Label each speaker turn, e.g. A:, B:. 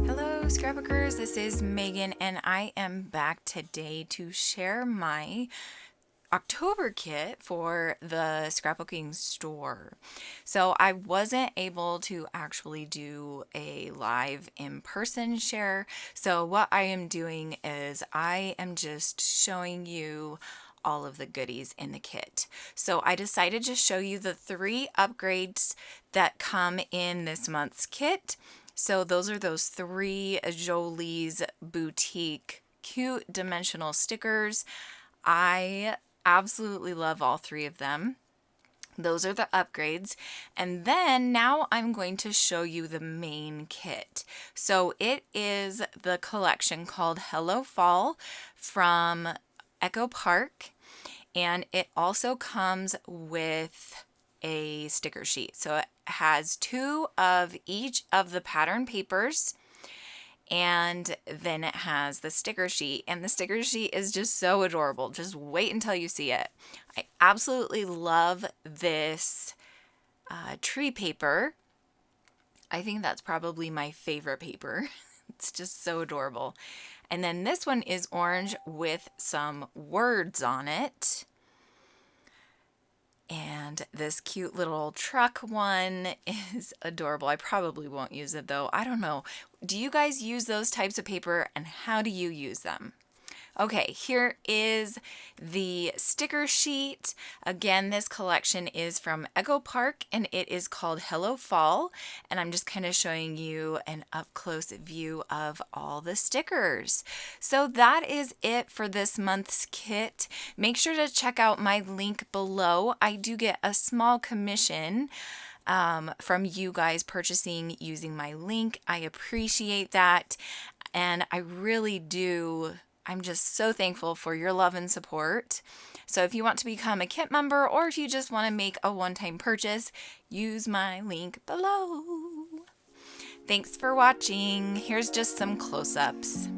A: Hello scrapbookers, this is Megan and I am back today to share my October kit for the scrapbooking store. So I wasn't able to actually do a live in-person share. So what I am doing is I am just showing you all of the goodies in the kit. So I decided to show you the 3 upgrades that come in this month's kit. So those are those 3 Jolie's Boutique cute dimensional stickers. I absolutely love all 3 of them. Those are the upgrades. And then now I'm going to show you the main kit. So it is the collection called Hello Fall from Echo Park. And it also comes with a sticker sheet. So it has 2 of each of the pattern papers, and then it has the sticker sheet, and the sticker sheet is just so adorable. Just wait until you see it. I absolutely love this tree paper. I think that's probably my favorite paper. It's just so adorable. And then this one is orange with some words on it. And this cute little truck one is adorable. I probably won't use it though. I don't know. Do you guys use those types of paper, and how do you use them? Okay, here is the sticker sheet. Again, this collection is from Echo Park and it is called Hello Fall. And I'm just kind of showing you an up-close view of all the stickers. So that is it for this month's kit. Make sure to check out my link below. I do get a small commission from you guys purchasing using my link. I appreciate that. And I really do. I'm just so thankful for your love and support. So if you want to become a kit member, or if you just want to make a one-time purchase, use my link below. Thanks for watching. Here's just some close-ups.